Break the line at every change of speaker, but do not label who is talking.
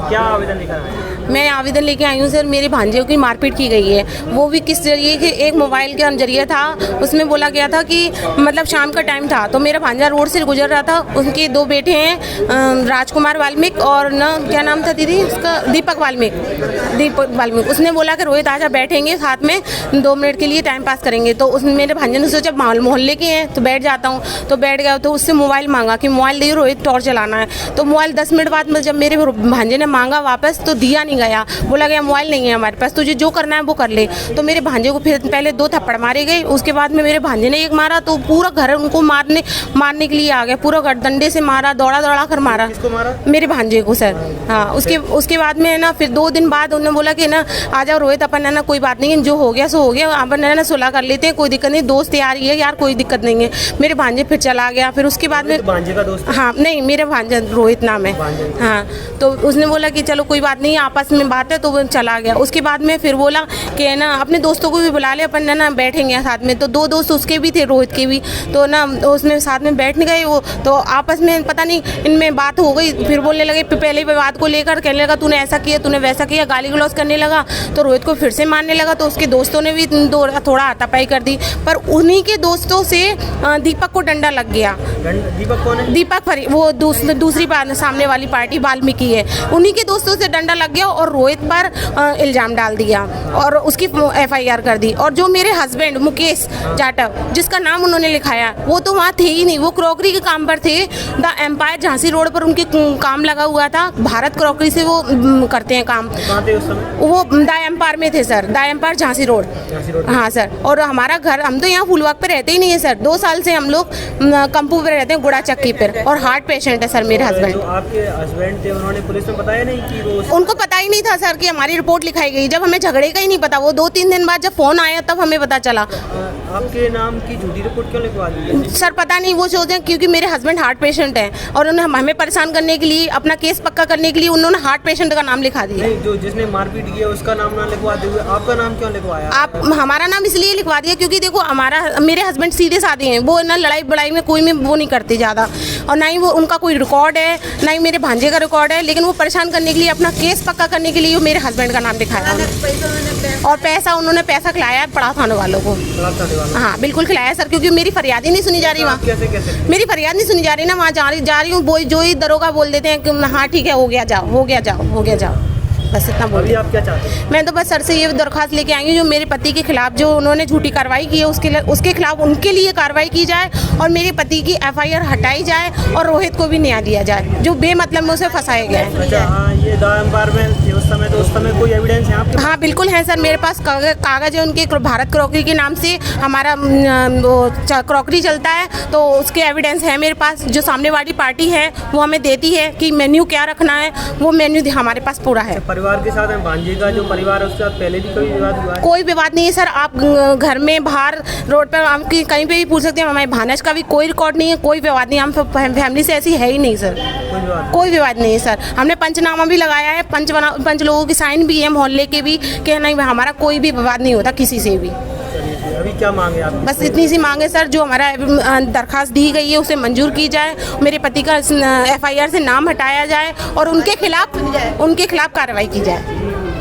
क्या आवेदन लेकर आए हैं?
मैं आवेदन लेके आई हूँ सर, मेरे भांजे की मारपीट की गई है। वो भी किस जरिए कि एक मोबाइल के जरिए था। उसमें बोला गया था कि मतलब शाम का टाइम था तो मेरा भांजा रोड से गुजर रहा था। उनके 2 बेटे हैं, राजकुमार वाल्मीकि और ना क्या नाम था दीदी उसका, दीपक वाल्मीकि। उसने बोला कि रोहित आजा बैठेंगे साथ में 2 मिनट के लिए टाइम पास करेंगे। तो उस मेरे भांजे ने सोचा मोहल्ले के हैं तो बैठ जाता हूँ, तो बैठ गया। तो उससे मोबाइल मांगा कि मोबाइल दे रोहित, टॉर्च चलाना है। तो मोबाइल 10 मिनट बाद में जब मेरे भांजे ने मांगा वापस तो दिया नहीं गया। बोला गया मोबाइल नहीं है हमारे पास, तुझे जो करना है वो कर ले। तो मेरे भांजे को फिर पहले 2 थप्पड़ मारे गए। उसके बाद में मेरे भांजे ने एक मारा तो पूरा घर उनको मारने के लिए आ गया। पूरा घर डंडे से मारा, दौड़ा कर मारा।
किसको मारा?
मेरे भांजे को सर। हाँ, उसके बाद में ना फिर 2 दिन बाद उन्होंने बोला कि ना आ जाओ रोहित, अपन है ना कोई बात नहीं, जो हो गया सो हो गया, अपन है ना सुलह कर लेते हैं, कोई दिक्कत नहीं, दोस्त यार ही है यार, कोई दिक्कत नहीं है। मेरे भांजे फिर चला गया। फिर उसके बाद में
भांजे का दोस्त?
हाँ नहीं, मेरे भांजा रोहित नाम है। हाँ, तो उसने बोला कि चलो कोई बात नहीं, आपस में बात है, तो वो चला गया। उसके बाद में फिर बोला कि है ना अपने दोस्तों को भी बुला ले, अपन है ना बैठेंगे साथ में। तो 2 दोस्त उसके भी थे, रोहित के भी। तो ना उसमें साथ में बैठने गए वो, तो आपस में पता नहीं इनमें बात हो गई। फिर बोलने लगे, पहले विवाद को लेकर कहने लगा तूने ऐसा किया, तूने वैसा किया, गाली गलौज करने लगा। तो रोहित को फिर से मारने लगा। तो उसके दोस्तों ने भी थोड़ा हाथापाई कर दी। पर उन्हीं के दोस्तों से दीपक को डंडा लग गया।
दीपक कौन है?
दीपक वो दूसरी सामने वाली पार्टी वाल्मीकि है, उन्हीं के दोस्तों से डंडा लग गया और रोहित पर इल्ज़ाम डाल दिया और उसकी FIR कर दी। और जो मेरे हस्बैंड मुकेश जाटव, जिसका नाम उन्होंने लिखाया, वो तो वहाँ थे ही नहीं। वो क्रॉकरी के काम पर थे। द एम्पायर झांसी रोड पर उनके काम लगा हुआ था। भारत क्रॉकरी से वो करते हैं काम।
कहाँ थे उस समय?
वो द एम्पायर में थे sir, the empire Jhansi road. हाँ सर, और हमारा घर, हम तो यहाँ फूलबाग पे रहते ही नहीं है सर। 2 साल से हम लोग कंपू पे रहते हैं, गुड़ा चक्की पर। और हार्ट पेशेंट है सर मेरे हस्बैंड।
जो आपके हस्बैंड थे उन्होंने पुलिस में बताया नहीं कि वो?
उनको पता ही नहीं था सर कि हमारी रिपोर्ट लिखाई गई। जब हमें झगड़े का ही नहीं पता, वो 2-3 दिन बाद जब फोन आया तब हमें पता चला।
आपके नाम की झूठी रिपोर्ट क्यों लिखवा दी?
सर पता नहीं, वो सोचते हैं क्योंकि मेरे हस्बैंड हार्ट पेशेंट हैं और उन्होंने हमें परेशान करने के लिए, अपना केस पक्का करने के लिए उन्होंने हार्ट पेशेंट का नाम लिखा दिया।
जो जिसने मारपीट किया उसका नाम ना लिखवाते हुए आपका नाम क्यों लिखवाया?
आप हमारा नाम इसलिए लिखवा दिया क्योंकि देखो मेरे हस्बैंड सीधे साधे हैं। वो ना लड़ाई बड़ाई में कोई में वो नहीं करते ज़्यादा, और ना ही वो उनका कोई रिकॉर्ड है, ना ही मेरे भांजे का रिकॉर्ड है। लेकिन वो परेशान करने के लिए, अपना केस पक्का करने के लिए मेरे हस्बैंड का नाम लिखाया और पैसा खिलाया पड़ा थाने वालों को। हाँ बिल्कुल खिलाया सर, क्योंकि मेरी फरियाद ही नहीं सुनी जा रही वहाँ।
कैसे?
मेरी फरियाद नहीं सुनी जा रही ना, वहाँ जा रही हूँ, जो ही दरोगा बोल देते हैं कि हाँ ठीक है हो गया जाओ। बस इतना बोलिए।
आप क्या चाहते हैं?
मैं तो बस सर से ये दरख्वास्त लेके आई हूँ, जो मेरे पति के खिलाफ जो उन्होंने झूठी कार्रवाई की है उसके खिलाफ उनके लिए कार्रवाई की जाए और मेरे पति की FIR हटाई जाए और रोहित को भी न्याय दिया जाए जो बेमतलब में उसे फंसाया गया है।
अच्छा, हाँ, ये द एम्पायर में उस समय कोई एविडेंस है आपके?
हाँ बिल्कुल है सर, मेरे पास कागज़ है उनके, भारत क्रॉकरी के नाम से हमारा क्रॉकरी चलता है, तो उसके एविडेंस है मेरे पास। जो सामने वाली पार्टी है वो हमें देती है कि मेन्यू क्या रखना है, वो मेन्यू हमारे पास पूरा है।
परिवार के साथ है, भांजे का जो परिवार है उसके साथ पहले भी कोई विवाद हुआ है? कोई
विवाद नहीं है सर। आप घर में, बाहर, रोड पर, आप कहीं पे भी पूछ सकते हैं। हमारे भानज का भी कोई रिकॉर्ड नहीं है, कोई विवाद नहीं। हम फैमिली से ऐसी है ही नहीं सर, कोई विवाद नहीं है सर। हमने पंचनामा भी लगाया है, 5 लोगों की साइन भी है, मोहल्ले के भी, कि नहीं हमारा कोई भी विवाद नहीं होता किसी से भी।
अभी क्या मांगे आप?
बस इतनी सी मांगे सर, जो हमारा दरखास्त दी गई है उसे मंजूर की जाए, मेरे पति का FIR से नाम हटाया जाए और उनके खिलाफ कार्रवाई की जाए।